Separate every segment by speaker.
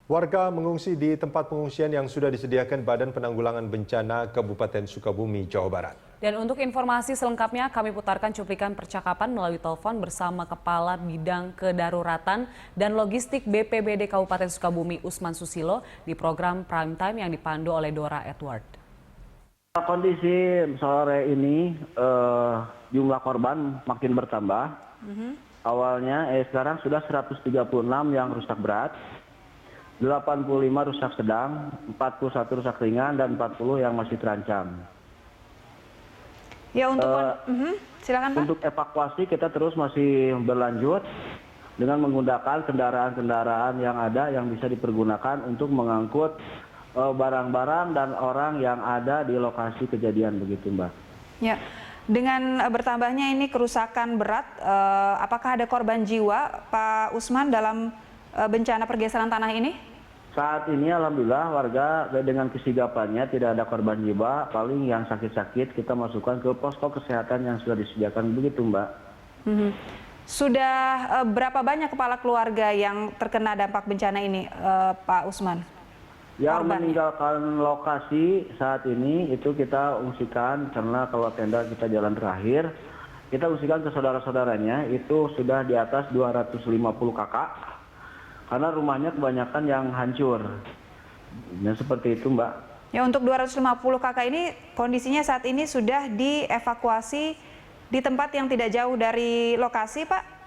Speaker 1: Warga mengungsi di tempat pengungsian yang sudah disediakan Badan Penanggulangan Bencana Kabupaten Sukabumi, Jawa Barat.
Speaker 2: Dan untuk informasi selengkapnya, kami putarkan cuplikan percakapan melalui telepon bersama Kepala Bidang Kedaruratan dan Logistik BPBD Kabupaten Sukabumi, Usman Susilo, di program Prime Time yang dipandu oleh Dora Edward.
Speaker 3: Kondisi sore ini jumlah korban makin bertambah. Awalnya sekarang sudah 136 yang rusak berat, 85 rusak sedang, 41 rusak ringan, dan 40 yang masih terancam.
Speaker 2: Ya, untuk silakan Pak.
Speaker 3: Untuk evakuasi kita terus masih berlanjut dengan menggunakan kendaraan-kendaraan yang ada yang bisa dipergunakan untuk mengangkut barang-barang dan orang yang ada di lokasi kejadian, begitu Mbak.
Speaker 4: Ya, dengan bertambahnya ini kerusakan berat, apakah ada korban jiwa Pak Usman dalam bencana pergeseran tanah ini?
Speaker 3: Saat ini alhamdulillah warga dengan kesigapannya tidak ada korban jiwa, paling yang sakit-sakit kita masukkan ke posko kesehatan yang sudah disediakan, begitu Mbak.
Speaker 4: Sudah berapa banyak kepala keluarga yang terkena dampak bencana ini, Pak Usman?
Speaker 3: Yang
Speaker 4: Korban,
Speaker 3: meninggalkan lokasi saat ini itu kita ungsikan, karena kalau tenda kita jalan terakhir, kita ungsikan ke saudara-saudaranya itu sudah di atas 250 kakak, karena rumahnya kebanyakan yang hancur. Ya, seperti itu Mbak.
Speaker 4: Ya, untuk 250 kakak ini kondisinya saat ini sudah dievakuasi di tempat yang tidak jauh dari lokasi, Pak?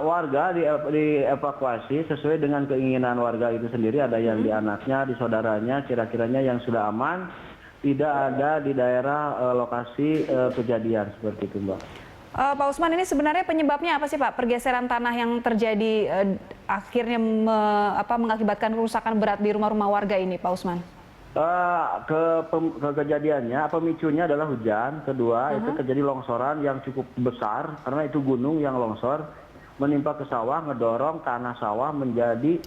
Speaker 3: Warga dievakuasi sesuai dengan keinginan warga itu sendiri. Ada yang di anaknya, di saudaranya, kira-kiranya yang sudah aman, tidak ada di daerah lokasi kejadian, seperti itu Mbak.
Speaker 4: Pak Usman, ini sebenarnya penyebabnya apa sih Pak? Pergeseran tanah yang terjadi akhirnya mengakibatkan kerusakan berat di rumah-rumah warga ini, Pak Usman?
Speaker 3: Kejadiannya, pemicunya adalah hujan. Kedua, itu terjadi longsoran yang cukup besar, karena itu gunung yang longsor, menimpa ke sawah, ngedorong tanah sawah menjadi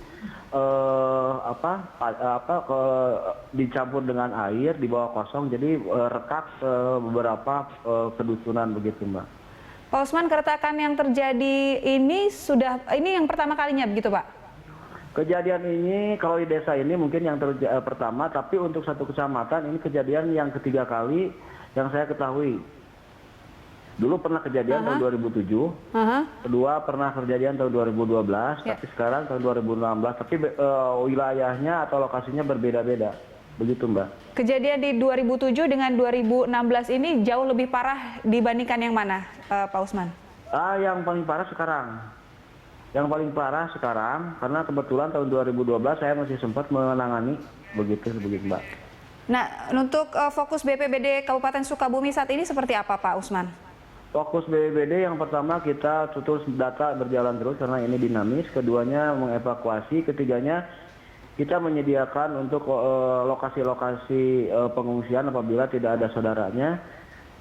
Speaker 3: dicampur dengan air di bawah kosong, jadi retak beberapa kedusunan, begitu Mbak.
Speaker 4: Pak Usman, keretakan yang terjadi ini yang pertama kalinya begitu Pak?
Speaker 3: Kejadian ini kalau di desa ini mungkin yang pertama, tapi untuk satu kecamatan ini kejadian yang ketiga kali yang saya ketahui. Dulu pernah kejadian tahun 2007, kedua pernah kejadian tahun 2012, tapi sekarang tahun 2016, tapi wilayahnya atau lokasinya berbeda-beda. Begitu Mbak. Kejadian
Speaker 4: di 2007 dengan 2016 ini jauh lebih parah dibandingkan yang mana, Pak Usman?
Speaker 3: Yang paling parah sekarang. Yang paling parah sekarang, karena kebetulan tahun 2012 saya masih sempat menangani, begitu Mbak.
Speaker 4: Nah, untuk fokus BPBD Kabupaten Sukabumi saat ini seperti apa Pak Usman?
Speaker 3: Fokus BPBD yang pertama kita terus data berjalan terus karena ini dinamis, keduanya mengevakuasi, ketiganya kita menyediakan untuk lokasi-lokasi pengungsian apabila tidak ada saudaranya.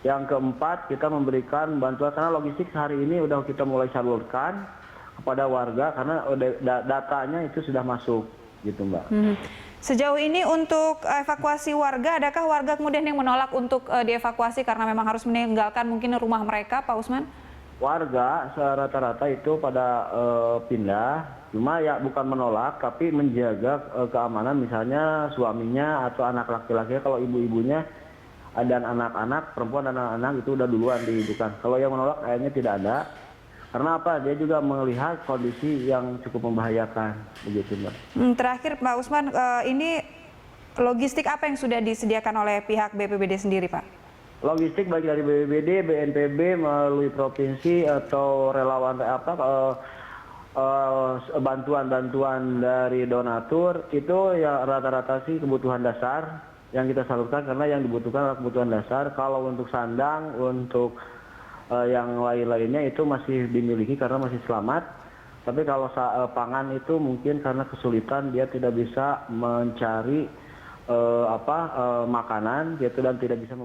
Speaker 3: Yang keempat, kita memberikan bantuan karena logistik hari ini udah kita mulai salurkan kepada warga karena datanya itu sudah masuk, gitu Mbak.
Speaker 4: Sejauh ini untuk evakuasi warga, adakah warga kemudian yang menolak untuk dievakuasi karena memang harus meninggalkan mungkin rumah mereka, Pak Usman?
Speaker 3: Warga rata-rata itu pada pindah, cuma ya bukan menolak, tapi menjaga keamanan, misalnya suaminya atau anak laki-laki. Kalau ibu-ibunya dan anak-anak, perempuan dan anak-anak itu udah duluan dihidukan. Kalau yang menolak kayaknya tidak ada. Karena apa? Dia juga melihat kondisi yang cukup membahayakan, begitu Mbak.
Speaker 4: Terakhir Pak Usman, ini logistik apa yang sudah disediakan oleh pihak BPBD sendiri Pak?
Speaker 3: Logistik baik dari BPBD, BNPB melalui provinsi atau relawan bantuan-bantuan dari donatur itu ya rata-rata sih kebutuhan dasar yang kita salurkan, karena yang dibutuhkan adalah kebutuhan dasar. Kalau untuk sandang, untuk yang lain-lainnya itu masih dimiliki karena masih selamat. Tapi kalau pangan itu mungkin karena kesulitan dia tidak bisa mencari makanan gitu dan tidak bisa